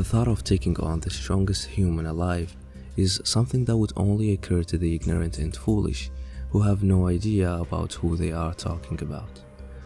The thought of taking on the strongest human alive is something that would only occur to the ignorant and foolish who have no idea about who they are talking about.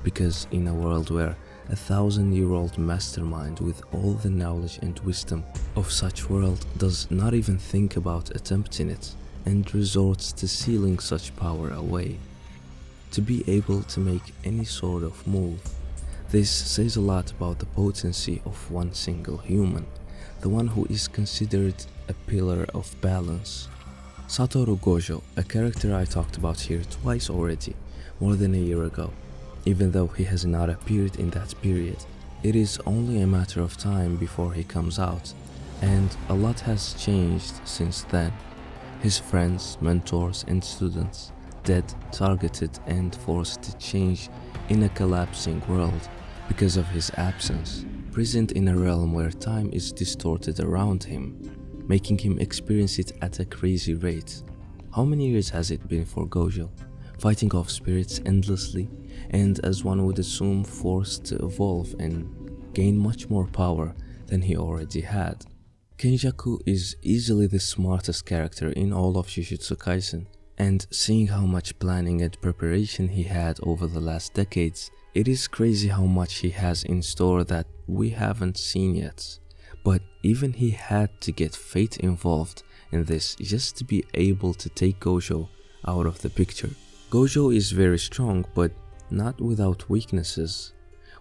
Because in a world where a 1,000-year-old mastermind with all the knowledge and wisdom of such world does not even think about attempting it and resorts to sealing such power away, to be able to make any sort of move, this says a lot about the potency of one single human, the one who is considered a pillar of balance. Satoru Gojo, a character I talked about here twice already, more than a year ago. Even though he has not appeared in that period, it is only a matter of time before he comes out, and a lot has changed since then. His friends, mentors and students, dead, targeted and forced to change in a collapsing world because of his absence, present in a realm where time is distorted around him, making him experience it at a crazy rate. How many years has it been for Gojo, fighting off spirits endlessly, and as one would assume forced to evolve and gain much more power than he already had? Kenjaku is easily the smartest character in all of Jujutsu Kaisen, and seeing how much planning and preparation he had over the last decades, it is crazy how much he has in store that we haven't seen yet. But even he had to get fate involved in this just to be able to take Gojo out of the picture. Gojo is very strong, but not without weaknesses.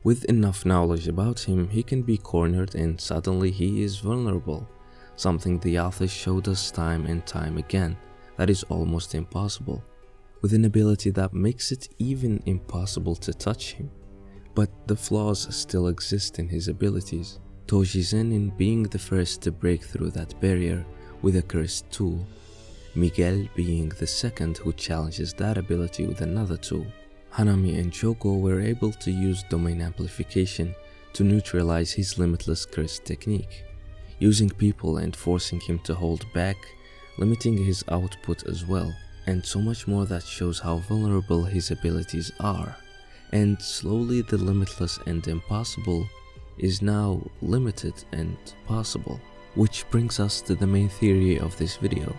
With enough knowledge about him, he can be cornered and suddenly he is vulnerable, something the authors showed us time and time again that is almost impossible, with an ability that makes it even impossible to touch him. But the flaws still exist in his abilities, Tojizen in being the first to break through that barrier with a cursed tool, Miguel being the second who challenges that ability with another tool. Hanami and Choco were able to use domain amplification to neutralize his limitless curse technique, using people and forcing him to hold back, limiting his output as well, and so much more that shows how vulnerable his abilities are. And slowly the limitless and impossible is now limited and possible, which brings us to the main theory of this video.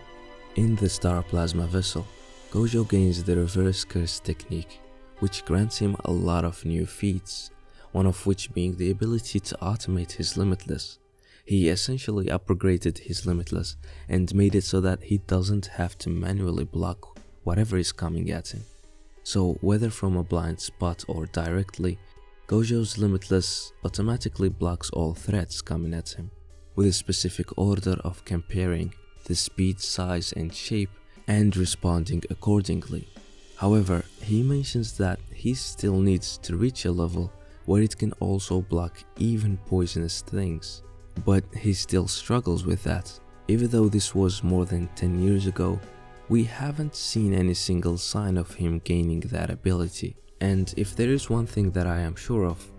In the Star Plasma Vessel, Gojo gains the reverse curse technique, which grants him a lot of new feats, one of which being the ability to automate his limitless. He essentially upgraded his limitless and made it so that he doesn't have to manually block whatever is coming at him. So whether from a blind spot or directly, Gojo's limitless automatically blocks all threats coming at him, with a specific order of comparing the speed, size and shape and responding accordingly. However, he mentions that he still needs to reach a level where it can also block even poisonous things, but he still struggles with that. Even though this was more than 10 years ago, we haven't seen any single sign of him gaining that ability. And if there is one thing that I am sure of,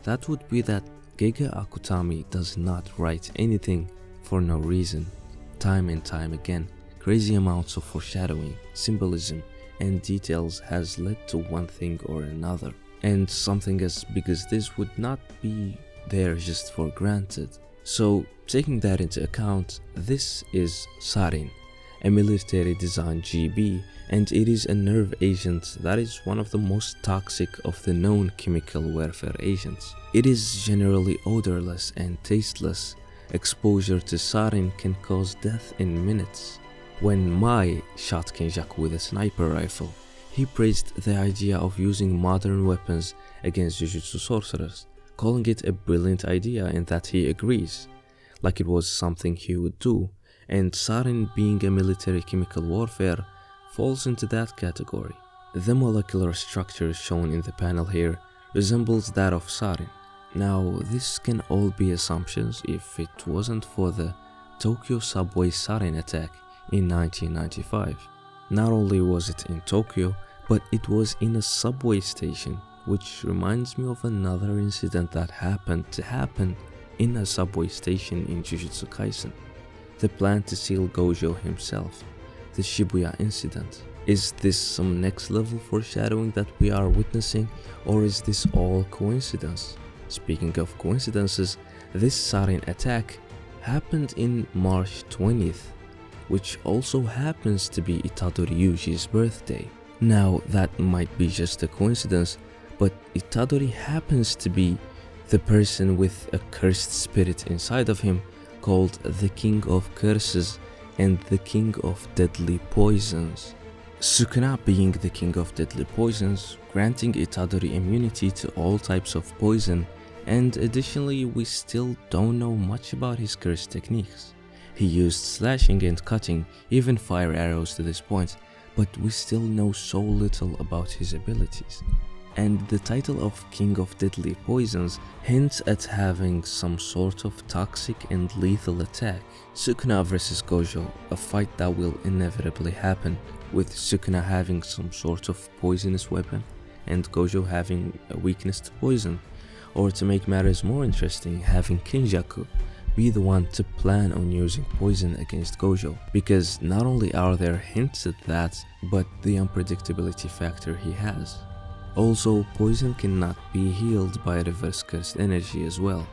that would be that Gege Akutami does not write anything for no reason. Time and time again, crazy amounts of foreshadowing, symbolism, and details has led to one thing or another, and something as big as this would not be there just for granted. So taking that into account, this is Sarin, a military design GB, and it is a nerve agent that is one of the most toxic of the known chemical warfare agents. It is generally odorless and tasteless. Exposure to Sarin can cause death in minutes. When Mai shot Kenjaku with a sniper rifle, he praised the idea of using modern weapons against Jujutsu sorcerers, calling it a brilliant idea and that he agrees, like it was something he would do, and Sarin being a military chemical warfare falls into that category. The molecular structure shown in the panel here resembles that of Sarin. Now, this can all be assumptions if it wasn't for the Tokyo subway Sarin attack in 1995. Not only was it in Tokyo, but it was in a subway station, which reminds me of another incident that happened to happen in a subway station in Jujutsu Kaisen. The plan to seal Gojo himself, the Shibuya incident. Is this some next level foreshadowing that we are witnessing, or is this all coincidence? Speaking of coincidences, this Sarin attack happened in March 20th, which also happens to be Itadori Yuji's birthday. Now that might be just a coincidence, but Itadori happens to be the person with a cursed spirit inside of him called the King of Curses and the King of Deadly Poisons. Sukuna being the King of Deadly Poisons, granting Itadori immunity to all types of poison, and additionally we still don't know much about his curse techniques. He used slashing and cutting, even fire arrows to this point, but we still know so little about his abilities. And the title of King of Deadly Poisons hints at having some sort of toxic and lethal attack. Sukuna vs Gojo, a fight that will inevitably happen, with Sukuna having some sort of poisonous weapon and Gojo having a weakness to poison, or to make matters more interesting, having Kenjaku be the one to plan on using poison against Gojo, because not only are there hints at that, but the unpredictability factor he has. Also, poison cannot be healed by reverse cursed energy as well,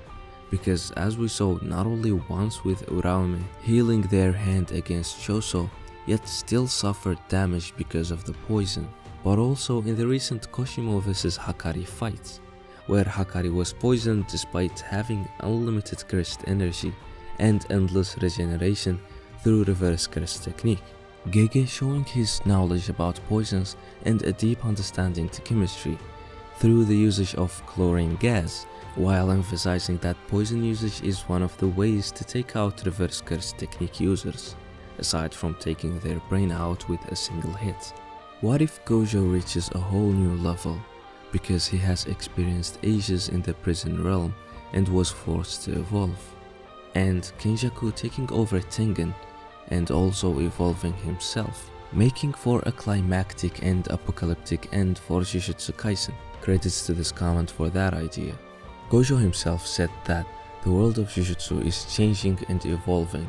because as we saw not only once with Uraume healing their hand against Choso, yet still suffered damage because of the poison, but also in the recent Koshimo vs Hakari fight, where Hakari was poisoned despite having unlimited cursed energy and endless regeneration through reverse curse technique. Gege showing his knowledge about poisons and a deep understanding to chemistry through the usage of chlorine gas, while emphasizing that poison usage is one of the ways to take out reverse curse technique users, aside from taking their brain out with a single hit. What if Gojo reaches a whole new level because he has experienced ages in the prison realm and was forced to evolve, and Kenjaku taking over Tengen and also evolving himself, making for a climactic and apocalyptic end for Jujutsu Kaisen? Credits to this comment for that idea. Gojo himself said that the world of Jujutsu is changing and evolving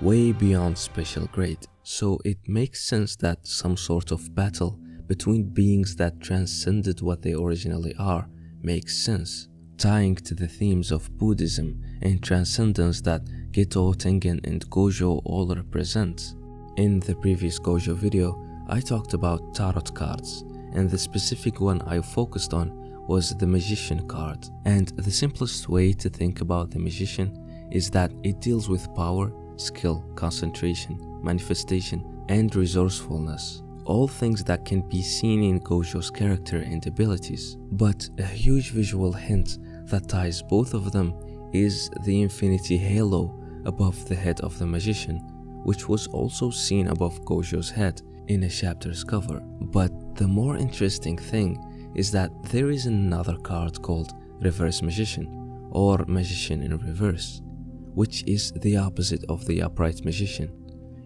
way beyond special grade, so it makes sense that some sort of battle between beings that transcended what they originally are makes sense, tying to the themes of Buddhism and transcendence that Geto, Tengen and Gojo all represent. In the previous Gojo video, I talked about tarot cards, and the specific one I focused on was the Magician card. And the simplest way to think about the Magician is that it deals with power, skill, concentration, manifestation, and resourcefulness. All things that can be seen in Gojo's character and abilities. But a huge visual hint that ties both of them is the infinity halo above the head of the magician, which was also seen above Gojo's head in a chapter's cover. But the more interesting thing is that there is another card called Reverse Magician, or Magician in Reverse, which is the opposite of the upright magician.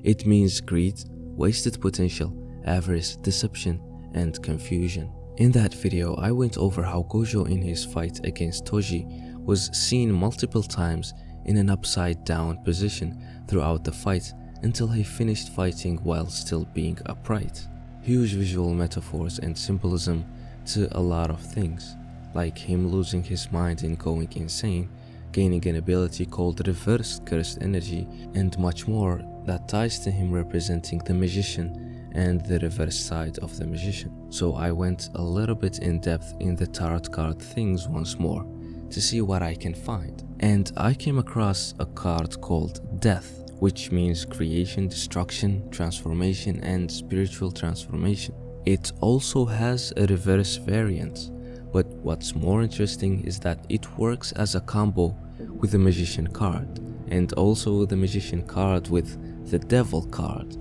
It means greed, wasted potential, avarice, deception, and confusion. In that video, I went over how Gojo in his fight against Toji was seen multiple times in an upside down position throughout the fight until he finished fighting while still being upright. Huge visual metaphors and symbolism to a lot of things, like him losing his mind and going insane, gaining an ability called reverse cursed energy, and much more that ties to him representing the magician and the reverse side of the magician. So I went a little bit in depth in the tarot card things once more to see what I can find. And I came across a card called Death, which means creation, destruction, transformation, and spiritual transformation. It also has a reverse variant, but what's more interesting is that it works as a combo with the Magician card, and also the Magician card with the Devil card,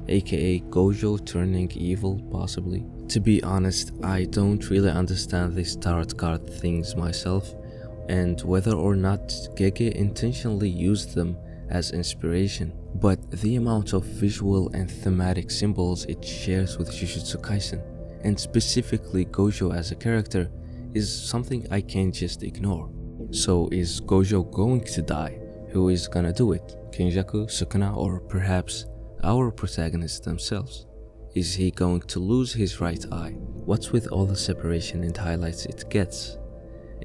aka Gojo turning evil possibly. To be honest, I don't really understand these tarot card things myself, and whether or not Gege intentionally used them as inspiration, but the amount of visual and thematic symbols it shares with Jujutsu Kaisen, and specifically Gojo as a character, is something I can't just ignore. So is Gojo going to die? Who is gonna do it? Kenjaku, Sukuna, or perhaps our protagonists themselves? Is he going to lose his right eye? What's with all the separation and highlights it gets?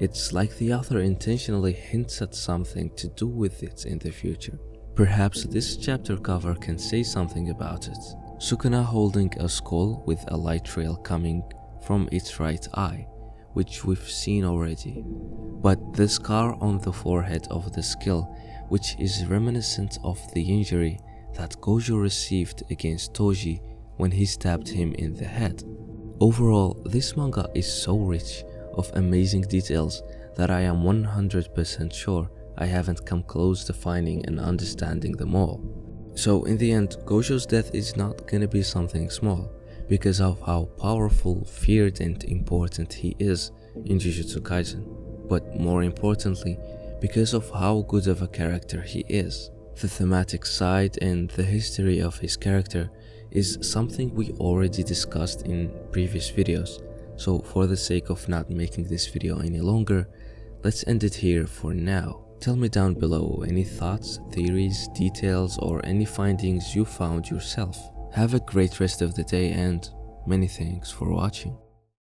It's like the author intentionally hints at something to do with it in the future. Perhaps this chapter cover can say something about it. Sukuna holding a skull with a light trail coming from its right eye, which we've seen already. But the scar on the forehead of the skull, which is reminiscent of the injury that Gojo received against Toji when he stabbed him in the head. Overall, this manga is so rich of amazing details that I am 100% sure I haven't come close to finding and understanding them all. So in the end, Gojo's death is not gonna be something small because of how powerful, feared and important he is in Jujutsu Kaisen, but more importantly, because of how good of a character he is. The thematic side and the history of his character is something we already discussed in previous videos, so for the sake of not making this video any longer, let's end it here for now. Tell me down below any thoughts, theories, details or any findings you found yourself. Have a great rest of the day and many thanks for watching.